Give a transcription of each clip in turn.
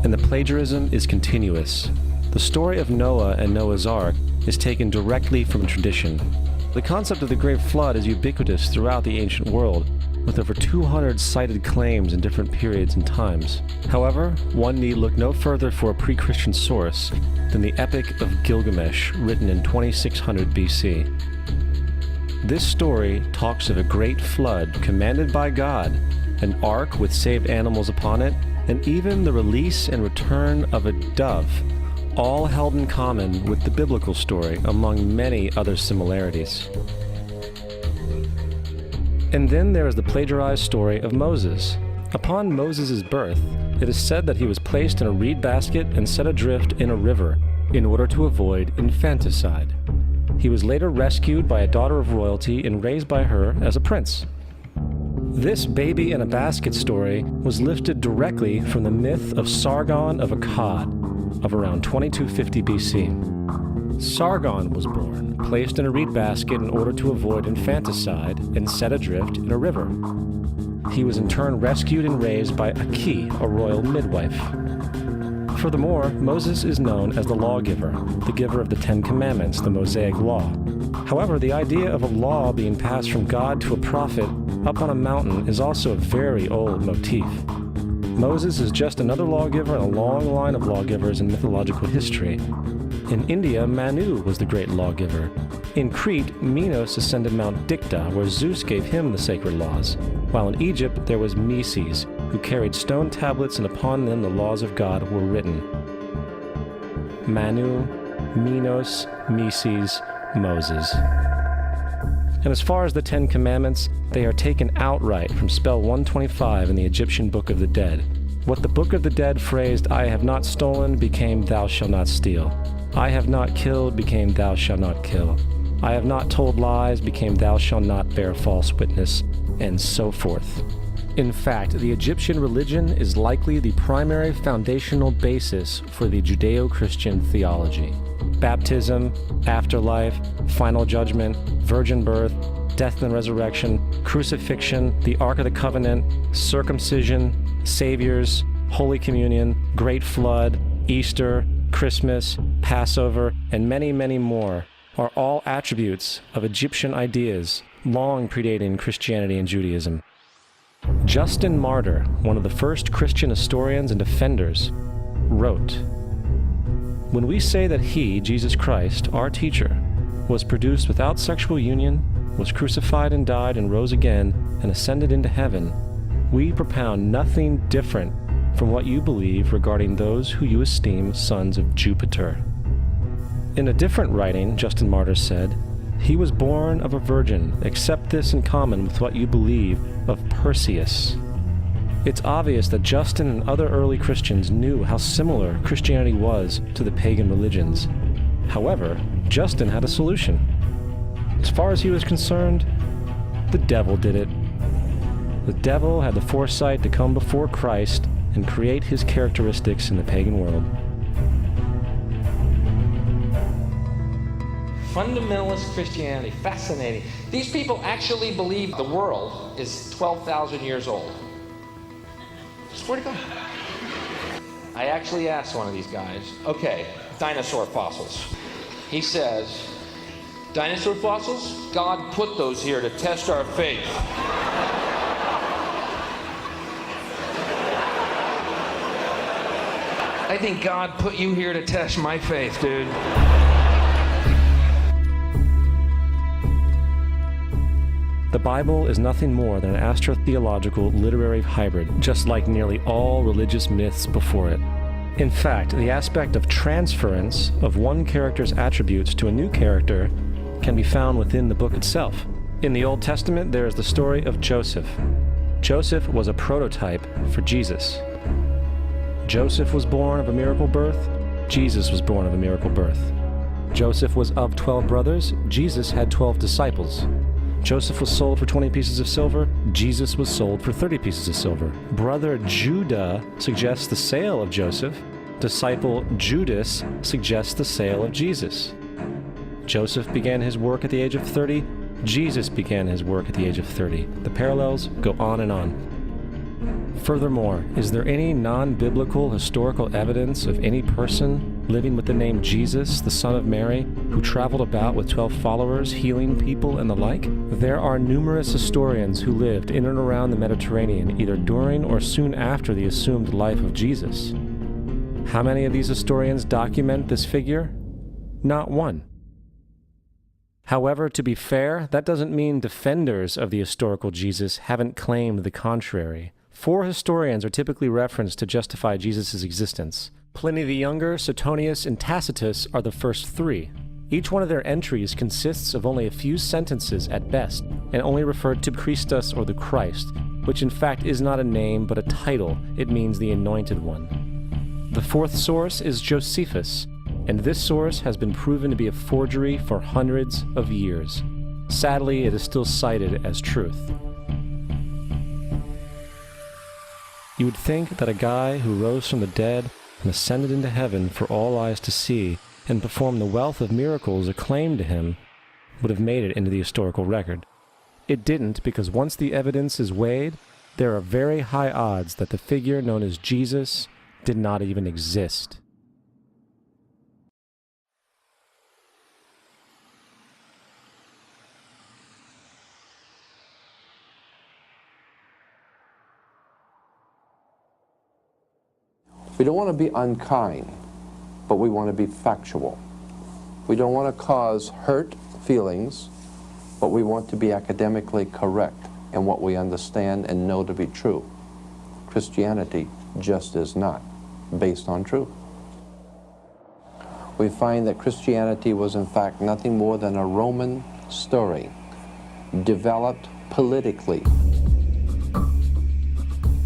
and the plagiarism is continuous. The story of Noah and Noah's Ark is taken directly from tradition. The concept of the Great Flood is ubiquitous throughout the ancient world, with over 200 cited claims in different periods and times. However, one need look no further for a pre-Christian source than the Epic of Gilgamesh, written in 2600 BC. This story talks of a great flood commanded by God, an ark with saved animals upon it, and even the release and return of a dove, all held in common with the biblical story, among many other similarities. And then there is the plagiarized story of Moses. Upon Moses' birth, it is said that he was placed in a reed basket and set adrift in a river in order to avoid infanticide. He was later rescued by a daughter of royalty and raised by her as a prince. This baby in a basket story was lifted directly from the myth of Sargon of Akkad of around 2250 BC. Sargon was born, placed in a reed basket in order to avoid infanticide, and set adrift in a river. He was in turn rescued and raised by Aki, a royal midwife. Furthermore, Moses is known as the lawgiver, the giver of the Ten Commandments, the Mosaic Law. However, the idea of a law being passed from God to a prophet up on a mountain is also a very old motif. Moses is just another lawgiver in a long line of lawgivers in mythological history. In India, Manu was the great lawgiver. In Crete, Minos ascended Mount Dicta, where Zeus gave him the sacred laws, while in Egypt there was Meses, who carried stone tablets, and upon them the laws of God were written. Manu, Minos, Meses, Moses. And as far as the Ten Commandments, they are taken outright from spell 125 in the Egyptian Book of the Dead. What the Book of the Dead phrased, "I have not stolen," became "Thou shalt not steal." "I have not killed," became "Thou shalt not kill." "I have not told lies," became "Thou shalt not bear false witness," and so forth. In fact, the Egyptian religion is likely the primary foundational basis for the Judeo-Christian theology. Baptism, afterlife, final judgment, virgin birth, death and resurrection, crucifixion, the Ark of the Covenant, circumcision, saviors, Holy Communion, Great Flood, Easter, Christmas, Passover, and many, many more are all attributes of Egyptian ideas long predating Christianity and Judaism. Justin Martyr, one of the first Christian historians and defenders, wrote, "When we say that he, Jesus Christ, our teacher, was produced without sexual union, was crucified and died and rose again and ascended into heaven, we propound nothing different from what you believe regarding those who you esteem sons of Jupiter." In a different writing, Justin Martyr said, "He was born of a virgin, accept this in common with what you believe of Perseus." It's obvious that Justin and other early Christians knew how similar Christianity was to the pagan religions. However, Justin had a solution. As far as he was concerned, the devil did it. The devil had the foresight to come before Christ and create his characteristics in the pagan world. Fundamentalist Christianity, fascinating. These people actually believe the world is 12,000 years old. Swear to God. I actually asked one of these guys, okay, dinosaur fossils. He says, dinosaur fossils? God put those here to test our faith. I think God put you here to test my faith, dude. The Bible is nothing more than an astrotheological literary hybrid, just like nearly all religious myths before it. In fact, the aspect of transference of one character's attributes to a new character can be found within the book itself. In the Old Testament, there is the story of Joseph. Joseph was a prototype for Jesus. Joseph was born of a miracle birth. Jesus was born of a miracle birth. Joseph was of 12 brothers. Jesus had 12 disciples. Joseph was sold for 20 pieces of silver. Jesus was sold for 30 pieces of silver. Brother Judah suggests the sale of Joseph. Disciple Judas suggests the sale of Jesus. Joseph began his work at the age of 30. Jesus began his work at the age of 30. The parallels go on and on. Furthermore, is there any non-biblical historical evidence of any person living with the name Jesus, the son of Mary, who traveled about with 12 followers, healing people and the like? There are numerous historians who lived in and around the Mediterranean either during or soon after the assumed life of Jesus. How many of these historians document this figure? Not one. However, to be fair, that doesn't mean defenders of the historical Jesus haven't claimed the contrary. 4 historians are typically referenced to justify Jesus' existence. Pliny the Younger, Suetonius, and Tacitus are the first 3. Each one of their entries consists of only a few sentences at best, and only referred to Christus or the Christ, which in fact is not a name but a title. It means the Anointed One. The 4th source is Josephus, and this source has been proven to be a forgery for hundreds of years. Sadly, it is still cited as truth. You would think that a guy who rose from the dead and ascended into heaven for all eyes to see and performed the wealth of miracles acclaimed to him would have made it into the historical record. It didn't, because once the evidence is weighed, there are very high odds that the figure known as Jesus did not even exist. We don't want to be unkind, but we want to be factual. We don't want to cause hurt feelings, but we want to be academically correct in what we understand and know to be true. Christianity just is not based on truth. We find that Christianity was in fact nothing more than a Roman story, developed politically.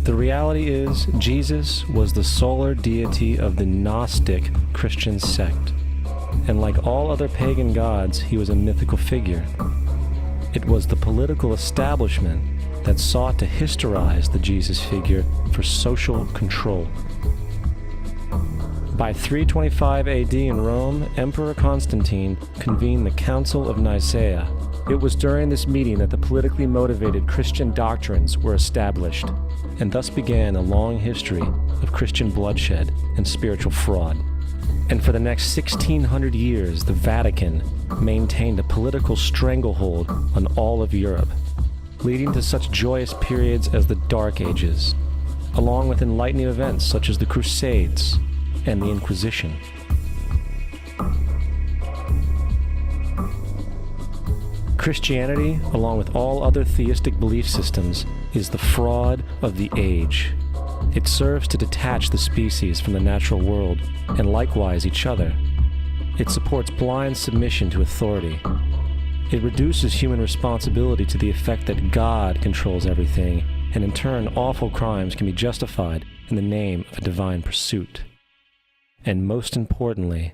The reality is, Jesus was the solar deity of the Gnostic Christian sect, and like all other pagan gods, he was a mythical figure. It was the political establishment that sought to historize the Jesus figure for social control. By 325 AD in Rome, Emperor Constantine convened the Council of Nicaea. It was during this meeting that the politically motivated Christian doctrines were established, and thus began a long history of Christian bloodshed and spiritual fraud. And for the next 1600 years, the Vatican maintained a political stranglehold on all of Europe, leading to such joyous periods as the Dark Ages, along with enlightening events such as the Crusades and the Inquisition. Christianity, along with all other theistic belief systems, is the fraud of the age. It serves to detach the species from the natural world, and likewise each other. It supports blind submission to authority. It reduces human responsibility to the effect that God controls everything, and in turn awful crimes can be justified in the name of a divine pursuit. And most importantly,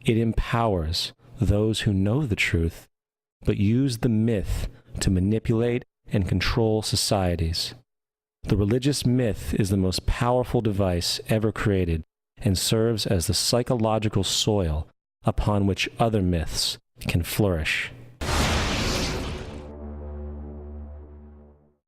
it empowers those who know the truth, but use the myth to manipulate and control societies. The religious myth is the most powerful device ever created and serves as the psychological soil upon which other myths can flourish.